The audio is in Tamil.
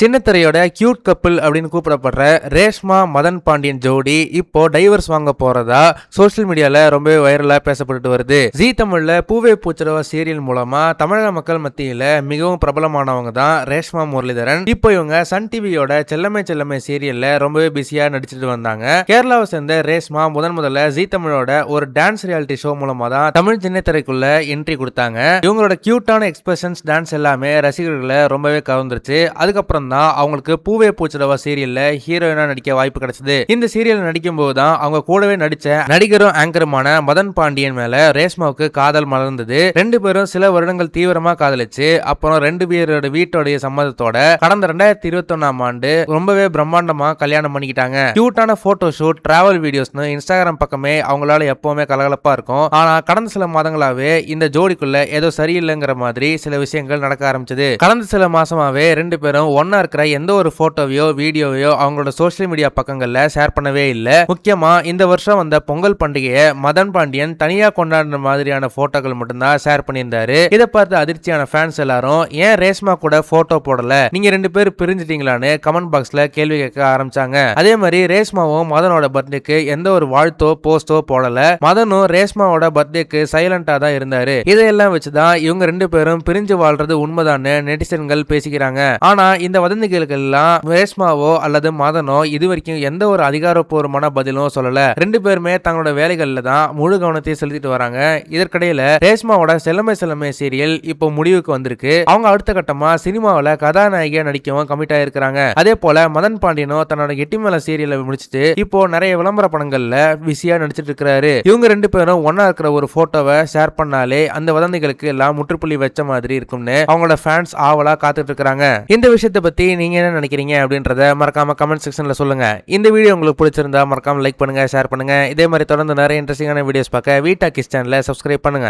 சின்னத்திரையோட கியூட் கப்பிள் அப்படின்னு கூப்பிடப்படுற ரேஷ்மா மதன் பாண்டியன் ஜோடி இப்போ டைவர்ஸ் வாங்க போறதா சோசியல் மீடியால ரொம்பவே வைரலா பேசப்பட்டு வருது. ஜீ தமிழ்ல பூவே பூச்சிரவா சீரியல் மூலமா தமிழக மக்கள் மத்தியில மிகவும் பிரபலமானவங்க தான் ரேஷ்மா முரளிதரன். இப்போ இவங்க சன் டிவியோட செல்லமே செல்லமே சீரியல்ல ரொம்பவே பிஸியா நடிச்சிட்டு வந்தாங்க. கேரளாவை சேர்ந்த ரேஷ்மா முதல்ல ஜீ தமிழோட ஒரு டான்ஸ் ரியாலிட்டி ஷோ மூலமா தான் தமிழ் சின்னத்திரைக்குள்ள என்ட்ரி கொடுத்தாங்க. இவங்களோட கியூட்டான எக்ஸ்பிரஷன்ஸ் டான்ஸ் எல்லாமே ரசிகர்களை ரொம்பவே கவர்ந்துருச்சு. அதுக்கப்புறம் அவங்களுக்கு பூவே பூச்சிரவா சீரியல்ல ஹீரோயினா நடிக்க வாய்ப்பு கிடைச்சது. இந்த சீரியல் நடிக்கும் போதுதான் அவங்க கூடவே நடிச்ச நடிகரும் ஆங்கருமான மதன் பாண்டியன் மேல ரேஷ்மாவுக்கு காதல் மலர்ந்தது. ரெண்டு பேரும் சில வருடங்கள் தீவிரமா காதலிச்சு அப்புறம் ரெண்டு பேரோட வீட்டோடைய சம்மதத்தோட கடந்த 2021 ஆண்டு ரொம்பவே பிரம்மாண்டமா கல்யாணம் பண்ணிக்கிட்டாங்க. கியூட்டான போட்டோ ஷூட், டிராவல் வீடியோஸ்னு இன்ஸ்டாகிராம் பக்கமே அவங்களால எப்பவுமே கலகலப்பா இருக்கும். ஆனா கடந்த சில மாதங்களாவே இந்த ஜோடிக்குள்ள ஏதோ சரியில்லைங்கிற மாதிரி சில விஷயங்கள் நடக்க ஆரம்பிச்சது. கடந்த சில மாசமாவே ரெண்டு பேரும் ஒன்னா இருக்கிற எந்த ஒரு போட்டோவையோ வீடியோவையோ அவங்களோட சோசியல் மீடியா பக்கங்கள்ல ஷேர் பண்ணவே இல்லை. முக்கியமா இந்த வருஷம் வந்த பொங்கல் பண்டிகையை மதன் பாண்டியன் தனியா கொண்டாடுற மாதிரியான போட்டோக்கள் மட்டும்தான் ஷேர் பண்ணியிருந்தாரு. இதை பார்த்து அதிர்ச்சியான ஃபேன்ஸ் எல்லாரும் ஏன் ரேஷ்மா கூட போட்டோ போடல, நீங்க ரெண்டு பேரும் பிரிஞ்சிட்டீங்களான்னு கமெண்ட் பாக்ஸ்ல கேள்வி கேட்க ஆரம்பிச்சாங்க. அதே மாதிரி ரேஷ்மாவும் மதனோட பர்த்டேக்கு எந்த ஒரு வாழ்த்தோ போஸ்டோ போடல. மதனும் ரேஷ்மாவோட பர்த்டேக்கு சைலண்டா தான் இருந்தாரு. இதையெல்லாம் வச்சுதான் இவங்க ரெண்டு பேரும் பிரிஞ்சு வாழ்றது உண்மைதான்னு நெட்டிசன்கள் பேசிக்கிறாங்க. ஆனா இந்த வதந்திகளுக்கெல்லாம் ரேஷ்மாவோ அல்லது மதனோ இதுவரைக்கும் எந்த ஒரு அதிகாரப்பூர்வமான பதிலும் சொல்லல. ரெண்டு பேருமே தங்களோட வேலைகள்ல தான் முழு கவனத்தை செலுத்திட்டு வராங்க. இதற்கிடையில ரேஷ்மாவோட செல்லமே செல்லமே சீரியல் இப்போ முடிவுக்கு வந்திருக்கு. அவங்க அடுத்த கட்டமா சினிமாவில கதாநாயகியா நடிக்கவும் கமிட் ஆயிருக்காங்க. அதே போல மதன் பாண்டியனோ தன்னோட எட்டிமேல சீரியலை முடிச்சுட்டு இப்போ நிறைய விளம்பர படங்கள்ல பிஸியா நடிச்சிட்டு இருக்காரு. இவங்க ரெண்டு பேரும் ஒன்னா இருக்கிற ஒரு போட்டோவை ஷேர் பண்ணாலே அந்த வதந்திகளுக்கு எல்லாம் முற்றுப்புள்ளி வச்ச மாதிரி இருக்கும்னு அவங்களோட ஃபேன்ஸ் ஆவலா காத்துட்டு இருக்காங்க. இந்த விஷயத்தை பத்தி நீங்க என்ன நினைக்கிறீங்க அப்படின்றத மறக்காம கமெண்ட் செக்ஷன்ல சொல்லுங்க. இந்த வீடியோ உங்களுக்கு பிடிச்சிருந்தா மறக்காம லைக் பண்ணுங்க, ஷேர் பண்ணுங்க. இதே மாதிரி தொடர்ந்து நிறைய இன்ட்ரெஸ்டிங்கான வீடியோஸ் பார்க்க வீட்டா கிஸ் சேனலை சப்ஸ்கிரைப் பண்ணுங்க.